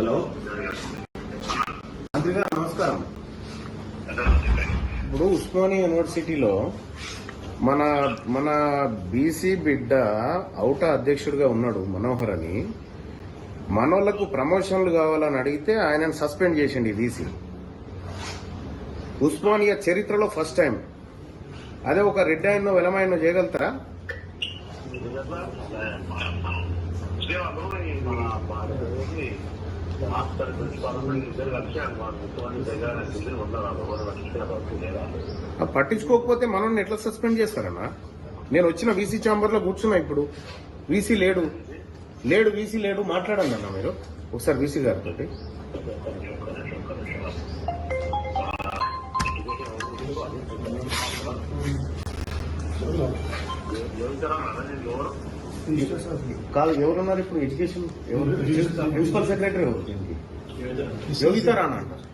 Hello మంత్రి గారు నమస్కారం. ఇప్పుడు ఉస్మానియా యూనివర్సిటీలో మన మన బీసీ బిడ్డ ఔటా అధ్యక్షుడిగా ఉన్నాడు మనోహర్ అని. మనోళ్లకు ప్రమోషన్లు కావాలని అడిగితే ఆయనను సస్పెండ్ చేసిండి బీసీ. ఉస్మానియా చరిత్రలో ఫస్ట్ టైం. అదే ఒక రెడ్ ఆయన్నో వెలమాయన్నో చేయగలుగుతారా? పట్టించుకోకపోతే మనల్ని ఎట్లా సస్పెండ్ చేస్తారన్నా? నేను వచ్చిన వీసీ ఛాంబర్ లో కూర్చున్నా. ఇప్పుడు వీసీ లేడు వీసీ లేడు మాట్లాడండి అన్న మీరు ఒకసారి వీసీ గారితో. కాదు, ఎవరున్నారు ఇప్పుడు ఎడ్యుకేషన్? ఎవరు ప్రిన్సిపల్ సెక్రటరీ? ఎవరు దీనికి? యోగితా రాణా అంటారు.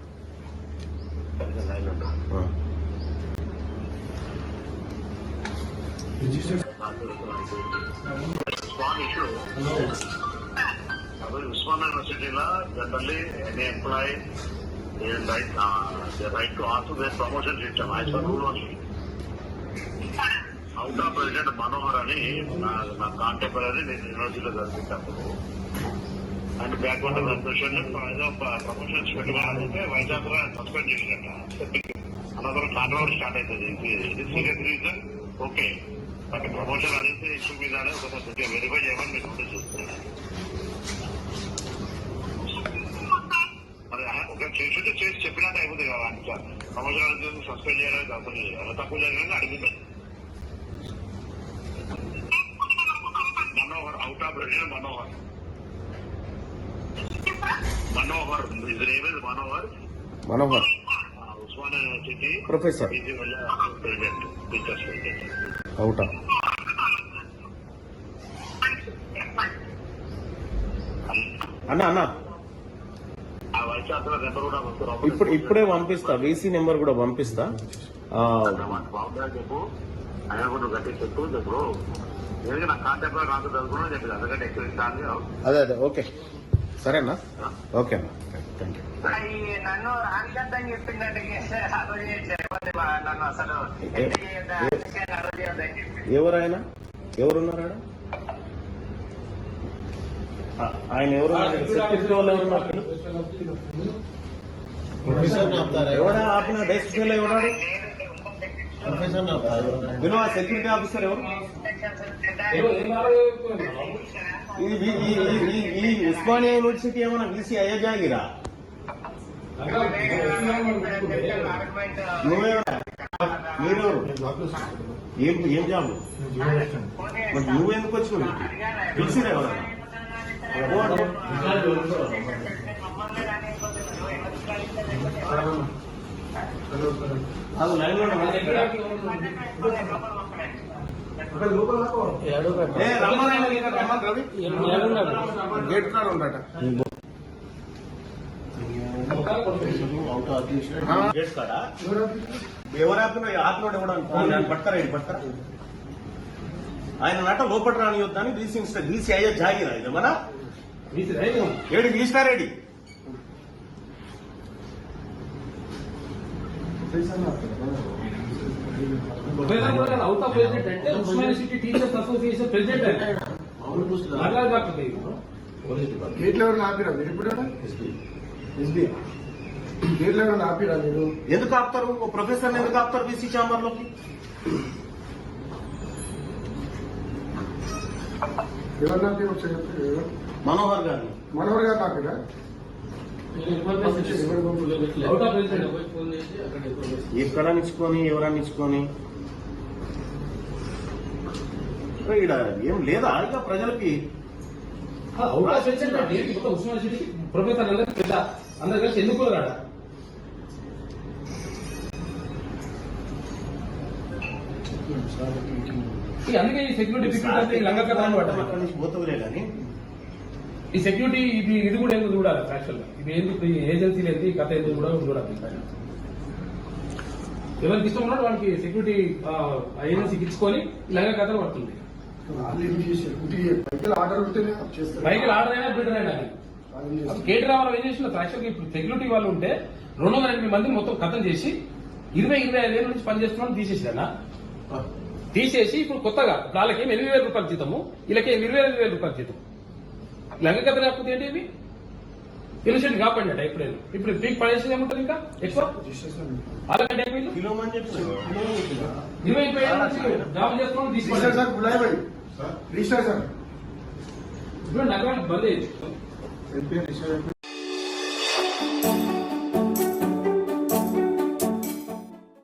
Usman University la generally any employee is right to ask for their promotion system as per rule only. Out of President Manohar ani na contemporary university lo jarugutadu and backward profession promotions pettukovalante Vaisakura suspend chesinata another controversy start aitadi. This serious reason okay, but promotion anise issue meedane oka verify cheyamani meer notice istunnadu. ఒక చేసి చేసి చెప్పినట్టు అయిపోతుంది కదా అంత promotion suspend చేయడానికి తప్పని ఎలా తక్కువ జరిగిందని అడుగుతారు. Manohar out of red Manohar his name is Manohar Osmania university professor president teachers president అవుటా. అన్న ఇప్పుడే పంపిస్తా, వీసీ నెంబర్ కూడా పంపిస్తా. అదే అదే ఓకే సరేనా? ఓకే అన్న, థ్యాంక్ యూ. నన్ను రానికద్దని చెప్పిందంటే అసలు ఎవరైనా ఎవరున్నారా? ఆయన ఎవరున్నారు? సెక్యూరిటీ వాళ్ళు ఎవరున్నారు? ఎవడా ఆపిన డెస్క్ ఫెయిల్ ఎవడాడు? వినో ఆ సెక్యూరిటీ ఆఫీసర్ ఎవరు? ఈ ఉస్మానియా యూనివర్సిటీ ఏమన్నా వీసీ అయ్యే జాగిరా? నువ్వేవడా? మీరెవరు? ఏం జాబ్? మరి నువ్వెందుకు వచ్చినావు? పిలిచిరా ఎవరన్నా? గేట్ కాడ ఉండట. గేట్ కాడ ఎవరు ఆపినా ఆపినోడు ఎవడానికి పడతారా? ఇది పడతారా? ఆయన నట లోపల రానియొద్దని బీసీ అయ్యే జాగిరా ఇది మన ఏడు గీసినారెడ్డి. అవుట్ ఆఫ్ ప్రెసిడెంట్ అంటే Osmania university teachers association president అంటే గేట్లు ఎవరు ఆపిరా మీరు? ఇప్పుడు ఎస్బీ గేట్లు ఎవరు ఆపిరా మీరు? ఎందుకు ఆపుతారు? ప్రొఫెసర్ ఎందుకు ఆపుతారు బీసీ ఛాంబర్ లోకి? ఎవరు మనోహర్ గారు ఆపిరా? ఎక్కడ నిచ్చుకొని ఎవరన్నా ఇచ్చుకొని ఇక్కడ ఏం లేదా? ఇక ప్రజలకి ఉస్మానియా ప్రొఫెసర్ అందరు కలిసి ఎందుకు రాడా? అందుకే ఈ సెక్యూరిటీ పోతుందిలే కానీ ఈ సెక్యూరిటీ ఇది కూడా ఎందుకు చూడాలి? యాక్చువల్ గా ఇది ఎందుకు ఏజెన్సీలు ఏంటి కథ ఎందుకు కూడా చూడాలి? ఎవరికి ఇష్టం ఉన్నాడు వాడికి సెక్యూరిటీ ఏజెన్సీకి ఇచ్చుకొని లంగా కథలు పడుతుంది. బైకులు ఆర్డర్ ఉంటేనే బైకులు ఆర్డర్ అయినా బిల్డర్ అయినా అసలు కేటీ రామారావు ఏం చేసిన యాక్చువల్గా ఇప్పుడు సెక్యూరిటీ వాళ్ళు ఉంటే 208 మందిని మొత్తం కథం చేసి 20-25 ఏళ్ళ నుంచి పనిచేస్తున్నామని తీసేసినా తీసేసి ఇప్పుడు కొత్తగా ఇప్పుడు వాళ్ళకి 8,000 రూపాయలు జీతము వీళ్ళకి 20,000 రూపాయలు జీతం లంగ కథ లేకపోతే ఏంటి ఇవి ఇన్సెంట్ కాపాడినట్ట ఇప్పుడు పీక్ పడేసేది ఏముంటుంది ఇంకా ఎక్కువ అలాగంటే వీళ్ళు 20-25 ఏళ్ళ నుంచి జాబ్ చేస్తున్నాం రిజిస్టర్ సార్ బులాయ్ భాई రిజిస్టర్ సార్ ఇప్పుడు నగరానికి బంద్ అయ్యింది రిజిస్టర్